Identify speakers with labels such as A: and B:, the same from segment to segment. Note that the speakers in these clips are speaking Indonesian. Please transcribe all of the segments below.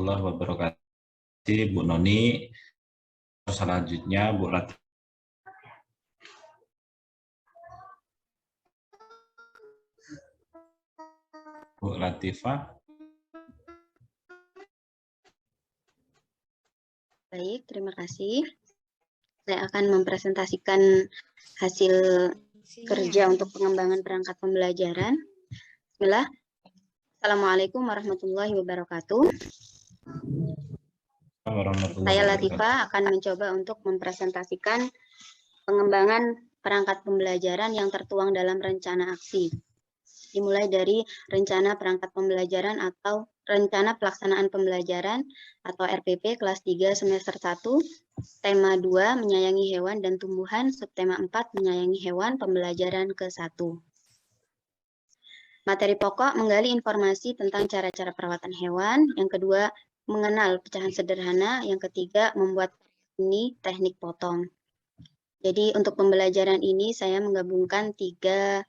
A: warahmatullahi wabarakatuh. Bu Noni, selanjutnya Bu Latifah. Bu Latifah.
B: Baik, terima kasih. Saya akan mempresentasikan hasil kerja untuk pengembangan perangkat pembelajaran. Bismillah. Assalamualaikum warahmatullahi wabarakatuh. Saya Latifah akan mencoba untuk mempresentasikan pengembangan perangkat pembelajaran yang tertuang dalam rencana aksi. Dimulai dari rencana perangkat pembelajaran atau rencana pelaksanaan pembelajaran atau RPP kelas 3 semester 1, tema 2 menyayangi hewan dan tumbuhan, subtema 4 menyayangi hewan, pembelajaran ke-1. Materi pokok menggali informasi tentang cara-cara perawatan hewan, yang kedua mengenal pecahan sederhana, yang ketiga membuat ini teknik potong. Jadi untuk pembelajaran ini saya menggabungkan tiga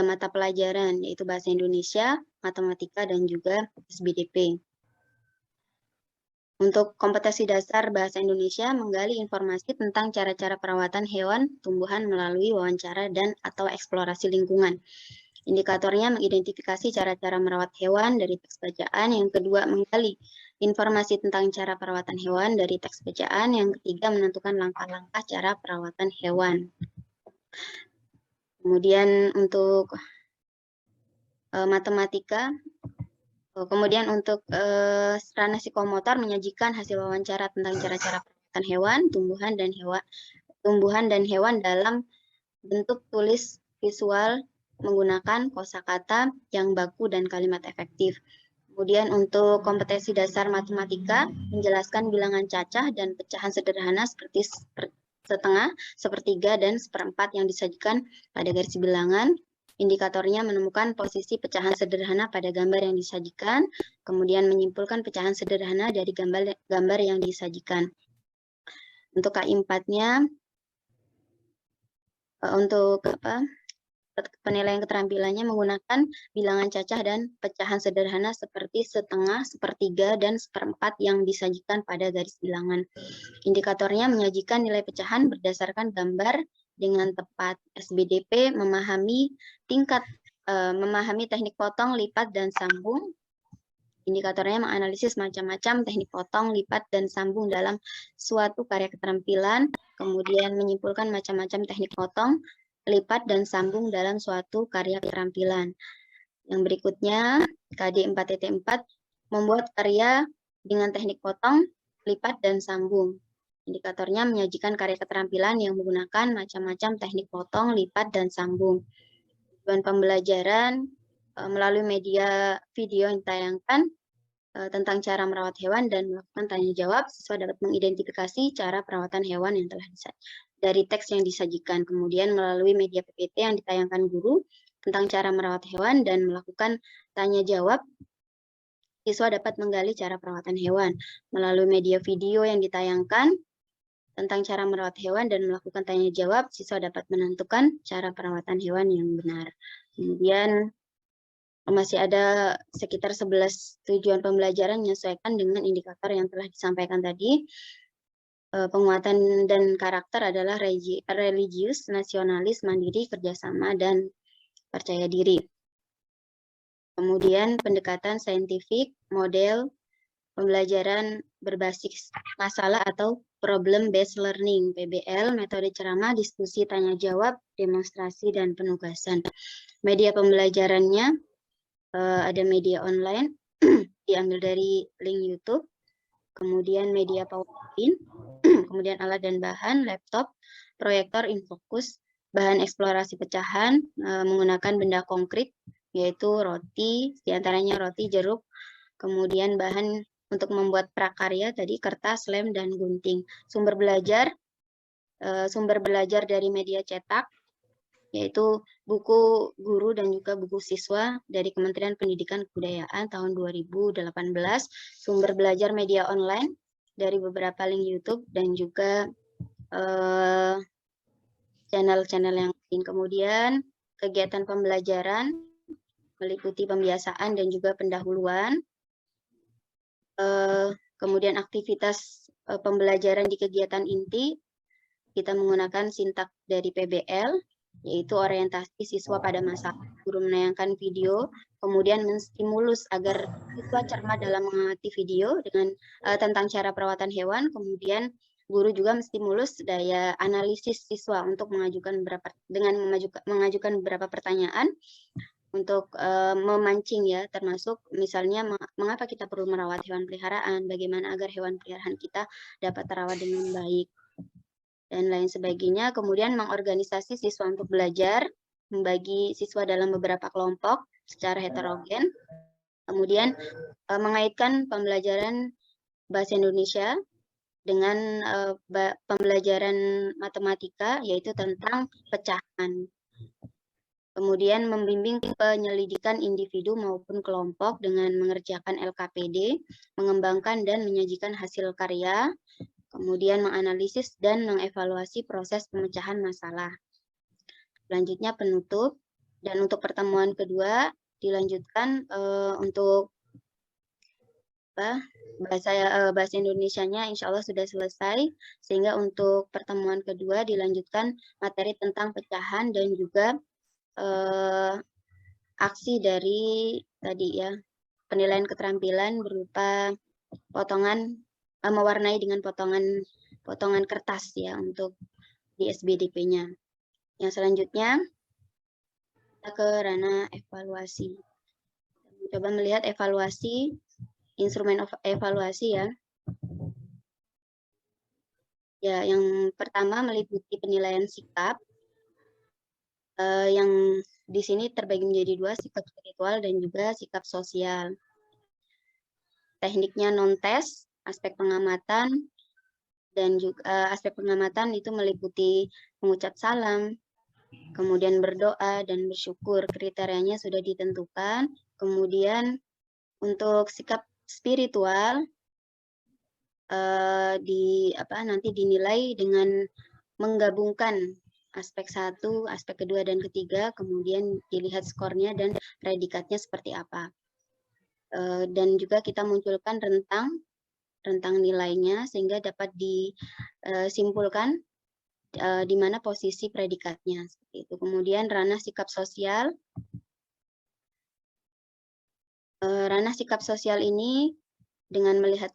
B: mata pelajaran, yaitu Bahasa Indonesia, Matematika, dan juga SBDP. Untuk kompetensi dasar Bahasa Indonesia, menggali informasi tentang cara-cara perawatan hewan, tumbuhan melalui wawancara dan atau eksplorasi lingkungan. Indikatornya mengidentifikasi cara-cara merawat hewan dari teks bacaan. Yang kedua, menggali informasi tentang cara perawatan hewan dari teks bacaan. Yang ketiga, menentukan langkah-langkah cara perawatan hewan. Kemudian untuk matematika, kemudian untuk sarana psikomotor menyajikan hasil wawancara tentang cara-cara perawatan hewan, tumbuhan dan hewan dalam bentuk tulis visual menggunakan kosakata yang baku dan kalimat efektif. Kemudian untuk kompetensi dasar matematika menjelaskan bilangan cacah dan pecahan sederhana seperti setengah, sepertiga, dan seperempat yang disajikan pada garis bilangan. Indikatornya menemukan posisi pecahan sederhana pada gambar yang disajikan, kemudian menyimpulkan pecahan sederhana dari gambar yang disajikan. Untuk K4-nya, untuk penilaian keterampilannya menggunakan bilangan cacah dan pecahan sederhana seperti setengah, sepertiga, dan seperempat yang disajikan pada garis bilangan. Indikatornya menyajikan nilai pecahan berdasarkan gambar dengan tepat. SBDP memahami teknik potong, lipat, dan sambung. Indikatornya menganalisis macam-macam teknik potong, lipat, dan sambung dalam suatu karya keterampilan, kemudian menyimpulkan macam-macam teknik potong, lipat, dan sambung dalam suatu karya keterampilan. Yang berikutnya, KD 4.4 membuat karya dengan teknik potong, lipat, dan sambung. Indikatornya menyajikan karya keterampilan yang menggunakan macam-macam teknik potong, lipat, dan sambung. Tujuan pembelajaran melalui media video yang ditayangkan tentang cara merawat hewan dan melakukan tanya jawab, siswa dapat mengidentifikasi cara perawatan hewan yang telah dari teks yang disajikan. Kemudian melalui media PPT yang ditayangkan guru tentang cara merawat hewan dan melakukan tanya jawab, siswa dapat menggali cara perawatan hewan. Melalui media video yang ditayangkan tentang cara merawat hewan dan melakukan tanya jawab, siswa dapat menentukan cara perawatan hewan yang benar. Kemudian masih ada sekitar 11 tujuan pembelajaran menyesuaikan dengan indikator yang telah disampaikan tadi. Penguatan dan karakter adalah religius, nasionalis, mandiri, kerjasama, dan percaya diri. Kemudian pendekatan saintifik, model pembelajaran berbasis masalah atau problem based learning, PBL, metode ceramah, diskusi, tanya jawab, demonstrasi, dan penugasan. Media pembelajarannya ada media online, diambil dari link YouTube, kemudian media PowerPoint, kemudian alat dan bahan, laptop, proyektor, infocus, bahan eksplorasi pecahan menggunakan benda konkret, yaitu roti, diantaranya roti, jeruk, kemudian bahan untuk membuat prakarya tadi kertas, lem, dan gunting. Sumber belajar dari media cetak, yaitu buku guru dan juga buku siswa dari Kementerian Pendidikan Kebudayaan tahun 2018, sumber belajar media online dari beberapa link YouTube dan juga channel-channel yang lain. Kemudian kegiatan pembelajaran meliputi pembiasaan dan juga pendahuluan, Kemudian aktivitas pembelajaran di kegiatan inti, kita menggunakan sintak dari PBL, yaitu orientasi siswa pada masa guru menayangkan video, kemudian menstimulus agar siswa cermat dalam mengamati video dengan tentang cara perawatan hewan, kemudian guru juga menstimulus daya analisis siswa untuk mengajukan beberapa pertanyaan untuk memancing ya, termasuk misalnya mengapa kita perlu merawat hewan peliharaan, bagaimana agar hewan peliharaan kita dapat terawat dengan baik, dan lain sebagainya. Kemudian mengorganisasi siswa untuk belajar, membagi siswa dalam beberapa kelompok secara heterogen, kemudian mengaitkan pembelajaran bahasa Indonesia dengan pembelajaran matematika, yaitu tentang pecahan. Kemudian membimbing penyelidikan individu maupun kelompok dengan mengerjakan LKPD, mengembangkan dan menyajikan hasil karya, kemudian menganalisis dan mengevaluasi proses pemecahan masalah. Selanjutnya penutup, dan untuk pertemuan kedua dilanjutkan untuk bahasa Indonesianya insya Allah sudah selesai, sehingga untuk pertemuan kedua dilanjutkan materi tentang pecahan dan juga aksi dari tadi ya, penilaian keterampilan berupa potongan, mewarnai dengan potongan kertas ya untuk di SBDP-nya. Yang selanjutnya kita ke ranah evaluasi. Coba melihat evaluasi, instrumen evaluasi ya. Ya, yang pertama meliputi penilaian sikap. Yang di sini terbagi menjadi dua, sikap spiritual dan juga sikap sosial. Tekniknya non-tes, aspek pengamatan, dan juga aspek pengamatan itu meliputi mengucap salam, kemudian berdoa dan bersyukur. Kriterianya sudah ditentukan. Kemudian untuk sikap spiritual nanti dinilai dengan menggabungkan aspek 1, aspek kedua dan ketiga, kemudian dilihat skornya dan predikatnya seperti apa. Dan juga kita munculkan rentang nilainya sehingga dapat disimpulkan di mana posisi predikatnya. Seperti itu. Kemudian ranah sikap sosial. Ranah sikap sosial ini dengan melihat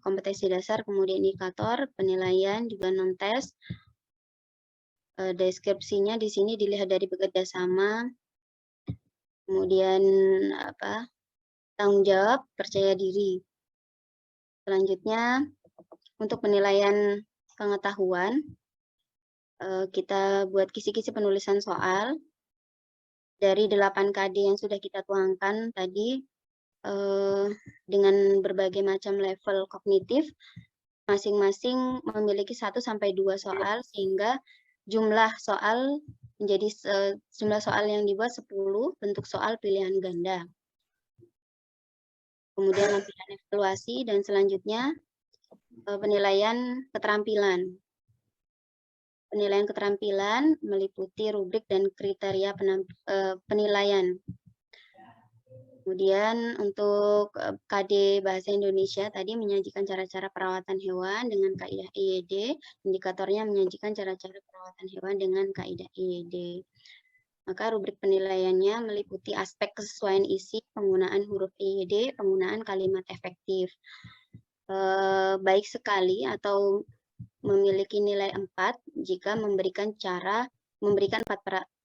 B: kompetensi dasar, kemudian indikator, penilaian, juga non-tes. Deskripsinya di sini dilihat dari bekerja sama, kemudian tanggung jawab, percaya diri. Selanjutnya untuk penilaian pengetahuan, kita buat kisi-kisi penulisan soal dari 8 KD yang sudah kita tuangkan tadi dengan berbagai macam level kognitif, masing-masing memiliki 1 sampai 2 soal sehingga jumlah soal yang dibuat 10 bentuk soal pilihan ganda. Kemudian lampiran evaluasi dan selanjutnya penilaian keterampilan. Penilaian keterampilan meliputi rubrik dan kriteria penilaian. Kemudian untuk KD Bahasa Indonesia tadi menyajikan cara-cara perawatan hewan dengan kaidah IED, indikatornya menyajikan cara-cara perawatan hewan dengan kaidah IED. Maka rubrik penilaiannya meliputi aspek kesesuaian isi, penggunaan huruf IED, penggunaan kalimat efektif. Baik sekali atau memiliki nilai 4 jika memberikan 4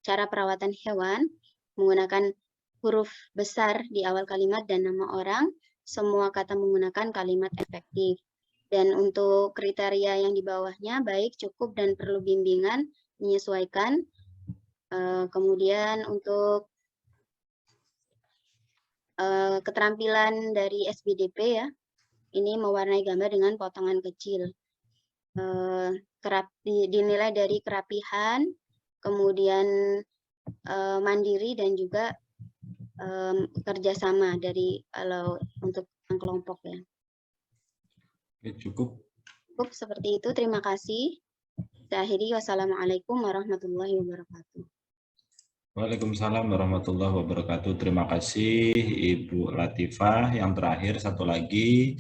B: cara perawatan hewan menggunakan huruf besar di awal kalimat dan nama orang, semua kata menggunakan kalimat efektif. Dan untuk kriteria yang di bawahnya, baik, cukup, dan perlu bimbingan, menyesuaikan. Kemudian untuk keterampilan dari SBDP ya, ini mewarnai gambar dengan potongan kecil. Dinilai dari kerapihan, kemudian mandiri, dan juga kerjasama kalau untuk kelompok ya.
A: Cukup.
B: Cukup seperti itu. Terima kasih. Saya akhiri. Wassalamualaikum warahmatullahi wabarakatuh.
A: Waalaikumsalam warahmatullahi wabarakatuh. Terima kasih Ibu Latifah. Yang terakhir satu lagi